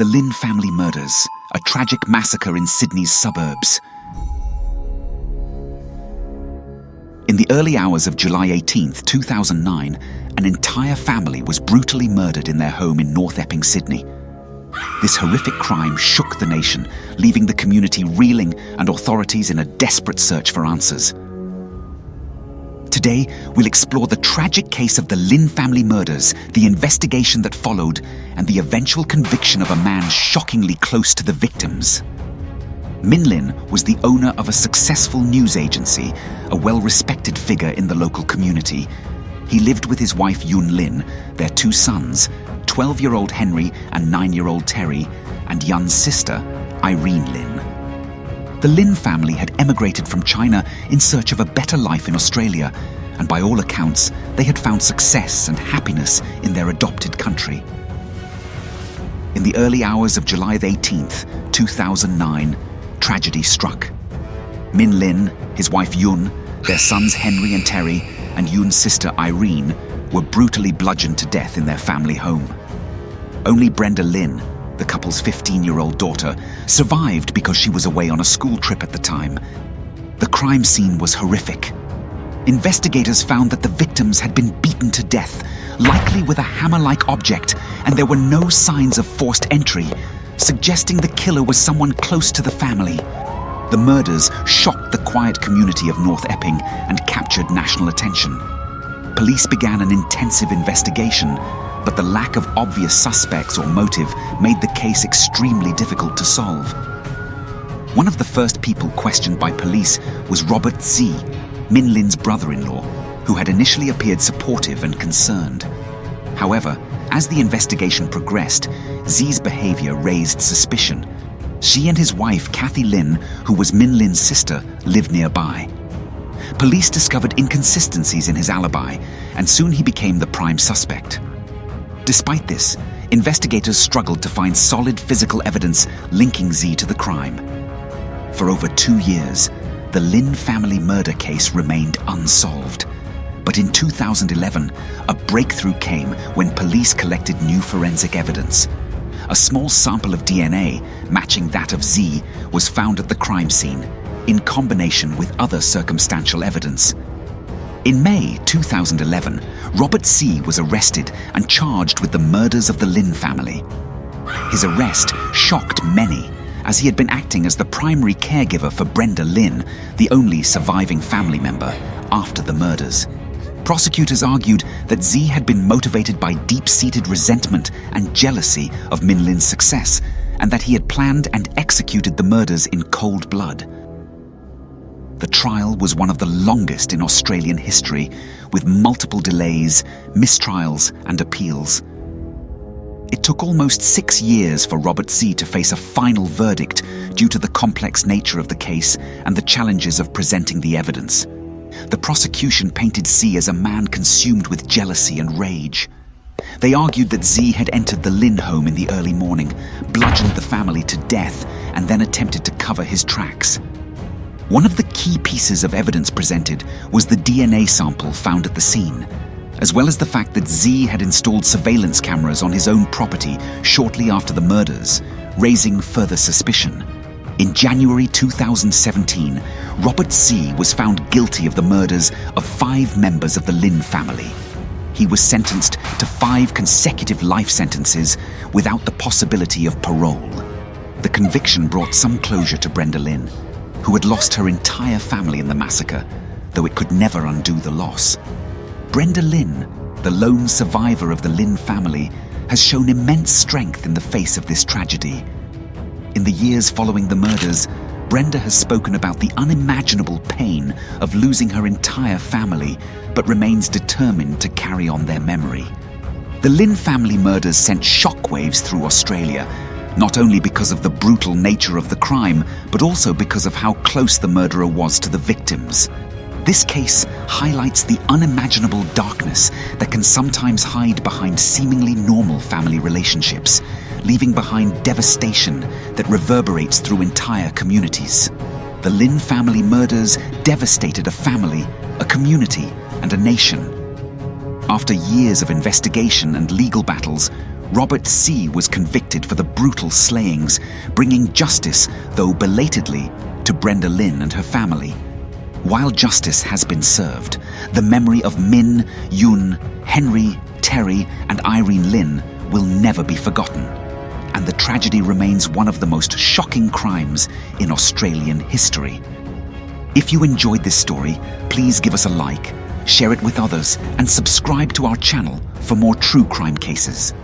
The Lin family murders, a tragic massacre in Sydney's suburbs. In the early hours of July 18, 2009, an entire family was brutally murdered in their home in North Epping, Sydney. This horrific crime shook the nation, leaving the community reeling and authorities in a desperate search for answers. Today, we'll explore the tragic case of the Lin family murders, the investigation that followed, and the eventual conviction of a man shockingly close to the victims. Min Lin was the owner of a successful news agency, a well-respected figure in the local community. He lived with his wife Yun Lin, their two sons, 12-year-old Henry and 9-year-old Terry, and Yun's sister, Irene Lin. The Lin family had emigrated from China in search of a better life in Australia, and by all accounts, they had found success and happiness in their adopted country. In the early hours of July 18th, 2009, tragedy struck. Min Lin, his wife Yun, their sons Henry and Terry, and Yun's sister Irene were brutally bludgeoned to death in their family home. Only Brenda Lin, the couple's 15-year-old daughter, survived because she was away on a school trip at the time. The crime scene was horrific. Investigators found that the victims had been beaten to death, likely with a hammer-like object, and there were no signs of forced entry, suggesting the killer was someone close to the family. The murders shocked the quiet community of North Epping and captured national attention. Police began an intensive investigation, but the lack of obvious suspects or motive made the case extremely difficult to solve. One of the first people questioned by police was Robert Z, Min Lin's brother-in-law, who had initially appeared supportive and concerned. However, as the investigation progressed, Z's behavior raised suspicion. She and his wife, Kathy Lin, who was Min Lin's sister, lived nearby. Police discovered inconsistencies in his alibi, and soon he became the prime suspect. Despite this, investigators struggled to find solid physical evidence linking Z to the crime. For over 2 years, the Lin family murder case remained unsolved. But in 2011, a breakthrough came when police collected new forensic evidence. A small sample of DNA, matching that of Z, was found at the crime scene, in combination with other circumstantial evidence. In May 2011, Robert C. was arrested and charged with the murders of the Lin family. His arrest shocked many, as he had been acting as the primary caregiver for Brenda Lin, the only surviving family member, after the murders. Prosecutors argued that Z had been motivated by deep-seated resentment and jealousy of Min Lin's success, and that he had planned and executed the murders in cold blood. The trial was one of the longest in Australian history, with multiple delays, mistrials, and appeals. It took almost 6 years for Robert Z to face a final verdict due to the complex nature of the case and the challenges of presenting the evidence. The prosecution painted Z as a man consumed with jealousy and rage. They argued that Z had entered the Lin home in the early morning, bludgeoned the family to death, and then attempted to cover his tracks. One of the key pieces of evidence presented was the DNA sample found at the scene, as well as the fact that Z had installed surveillance cameras on his own property shortly after the murders, raising further suspicion. In January 2017, Robert Z was found guilty of the murders of 5 members of the Lin family. He was sentenced to 5 consecutive life sentences without the possibility of parole. The conviction brought some closure to Brenda Lin, who had lost her entire family in the massacre, though it could never undo the loss. Brenda Lin, the lone survivor of the Lin family, has shown immense strength in the face of this tragedy. In the years following the murders, Brenda has spoken about the unimaginable pain of losing her entire family, but remains determined to carry on their memory. The Lin family murders sent shockwaves through Australia, not only because of the brutal nature of the crime, but also because of how close the murderer was to the victims. This case highlights the unimaginable darkness that can sometimes hide behind seemingly normal family relationships, leaving behind devastation that reverberates through entire communities. The Lin family murders devastated a family, a community, and a nation. After years of investigation and legal battles, Robert C. was convicted for the brutal slayings, bringing justice, though belatedly, to Brenda Lynn and her family. While justice has been served, the memory of Min, Yun, Henry, Terry, and Irene Lynn will never be forgotten, and the tragedy remains one of the most shocking crimes in Australian history. If you enjoyed this story, please give us a like, share it with others, and subscribe to our channel for more true crime cases.